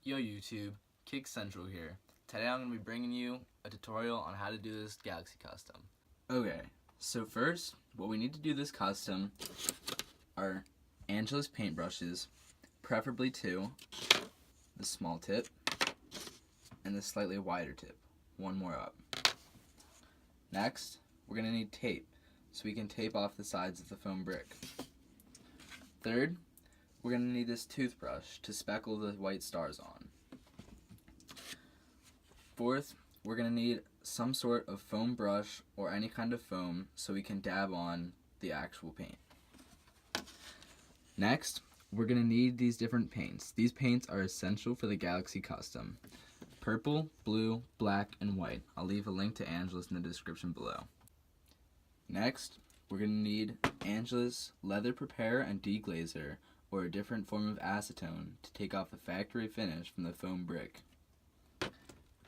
Yo YouTube, Kickz Central here. Today I'm going to be bringing you a tutorial on how to do this Galaxy custom. Okay, so first, what we need to do this custom are Angela's paintbrushes, preferably two, the small tip, and the slightly wider tip, one more up. Next, we're going to need tape, so we can tape off the sides of the foam brick. Third, we're going to need this toothbrush to speckle the white stars on. Fourth, we're going to need some sort of foam brush or any kind of foam so we can dab on the actual paint. Next, we're going to need these different paints. These paints are essential for the Galaxy custom. Purple, blue, black, and white. I'll leave a link to Angela's in the description below. Next, we're going to need Angela's leather prepare and deglazer, or a different form of acetone, to take off the factory finish from the foam brick.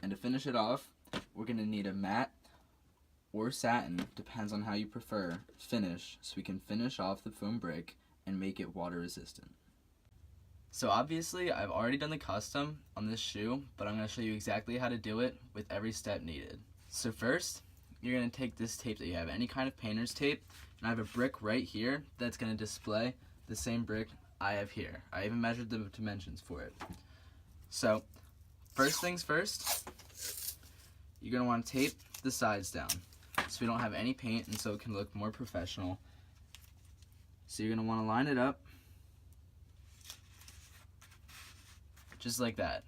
And to finish it off, we're going to need a matte or satin, depends on how you prefer, finish, so we can finish off the foam brick and make it water resistant. So obviously I've already done the custom on this shoe, but I'm going to show you exactly how to do it with every step needed. So first, you're going to take this tape that you have, any kind of painter's tape, and I have a brick right here that's going to display the same brick I have here. I even measured the dimensions for it. So first things first, you're going to want to tape the sides down so we don't have any paint and so it can look more professional. So you're going to want to line it up just like that.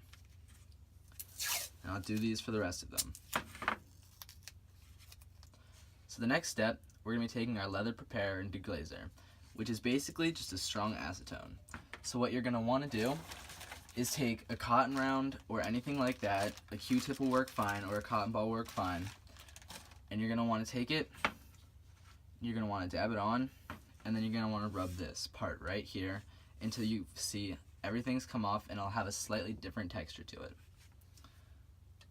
And I'll do these for the rest of them. So the next step, we're going to be taking our leather prepare and deglazer, which is basically just a strong acetone. So what you're going to want to do is take a cotton round or anything like that, a Q-tip will work fine or a cotton ball will work fine, and you're going to want to take it, you're going to want to dab it on, and then you're going to want to rub this part right here until you see everything's come off and it'll have a slightly different texture to it.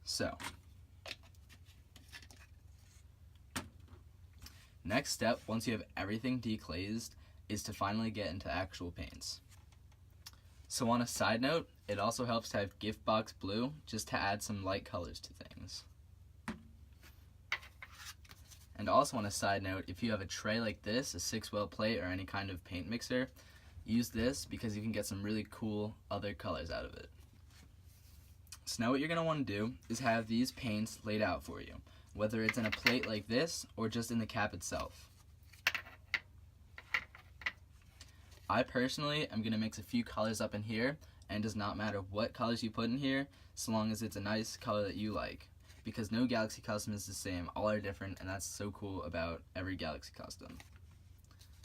So, next step, once you have everything deglazed, is to finally get into actual paints. So on a side note, it also helps to have gift box blue just to add some light colors to things. And also on a side note, if you have a tray like this, a 6-well plate or any kind of paint mixer, use this because you can get some really cool other colors out of it. So now what you're going to want to do is have these paints laid out for you, whether it's in a plate like this or just in the cap itself. I personally am going to mix a few colors up in here, and it does not matter what colors you put in here, so long as it's a nice color that you like. Because no Galaxy custom is the same, all are different, and that's so cool about every Galaxy custom.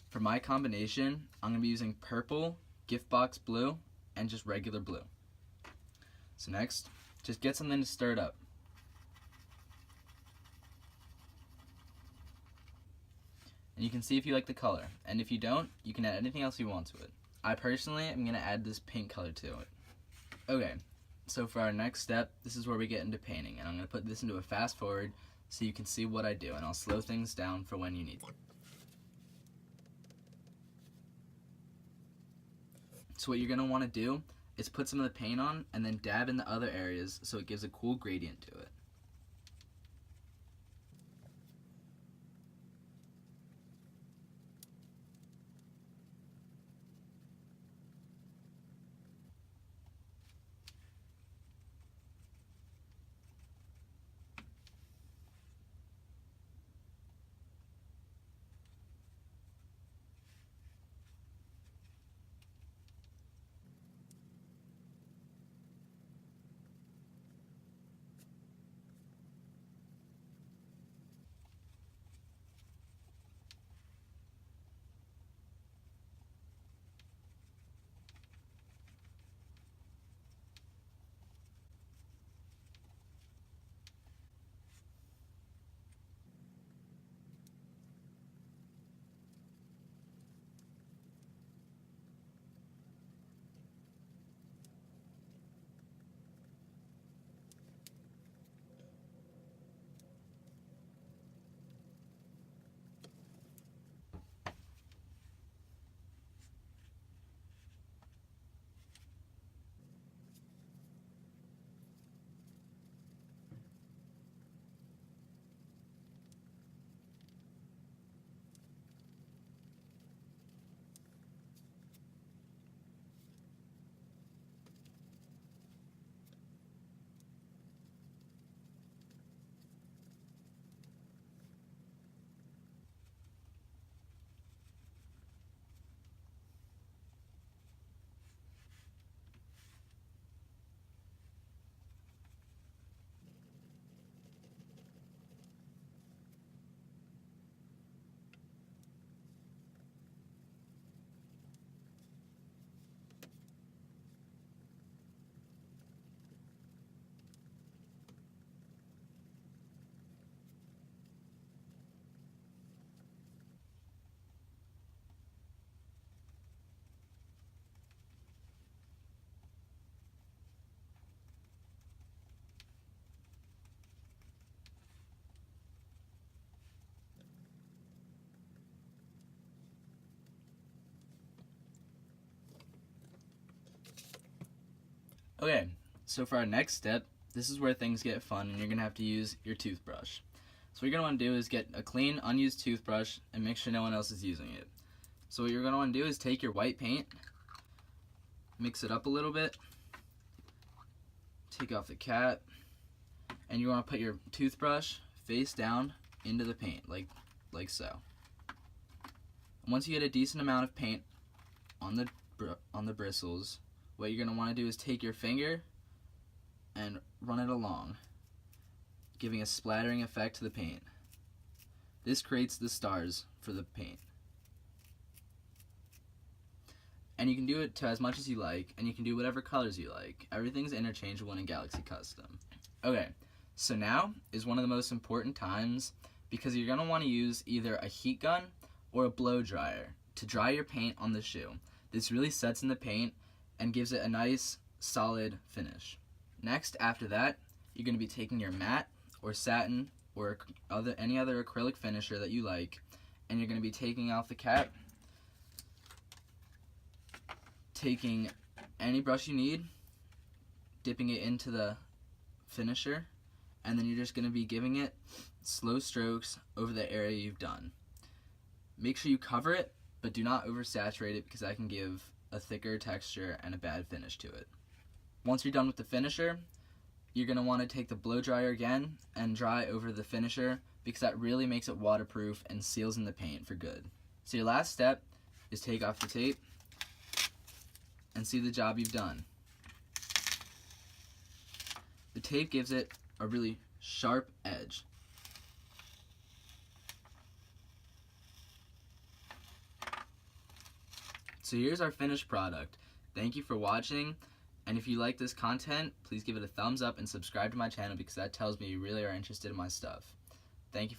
For my combination, I'm going to be using purple, gift box blue, and just regular blue. So next, just get something to stir it up. And you can see if you like the color, and if you don't, you can add anything else you want to it. I personally am going to add this pink color to it. Okay, so for our next step, this is where we get into painting, and I'm going to put this into a fast forward so you can see what I do, and I'll slow things down for when you need them. So what you're going to want to do is put some of the paint on and then dab in the other areas so it gives a cool gradient to it. So for our next step, this is where things get fun and you're going to have to use your toothbrush. So what you're going to want to do is get a clean, unused toothbrush and make sure no one else is using it. So what you're going to want to do is take your white paint, mix it up a little bit, take off the cap, and you want to put your toothbrush face down into the paint, like so. Once you get a decent amount of paint on the bristles, what you're going to want to do is take your finger and run it along, giving a splattering effect to the paint. This creates the stars for the paint. And you can do it to as much as you like, and you can do whatever colors you like. Everything's interchangeable in Galaxy Custom. Okay, so now is one of the most important times because you're going to want to use either a heat gun or a blow dryer to dry your paint on the shoe. This really sets in the paint and gives it a nice, solid finish. Next, after that, you're going to be taking your matte or satin or any other acrylic finisher that you like, and you're going to be taking off the cap, taking any brush you need, dipping it into the finisher, and then you're just going to be giving it slow strokes over the area you've done. Make sure you cover it, but do not oversaturate it because that can give a thicker texture and a bad finish to it. Once you're done with the finisher, you're going to want to take the blow dryer again and dry over the finisher because that really makes it waterproof and seals in the paint for good. So your last step is take off the tape and see the job you've done. The tape gives it a really sharp edge. So here's our finished product. Thank you for watching, and if you like this content, please give it a thumbs up and subscribe to my channel because that tells me you really are interested in my stuff. Thank you.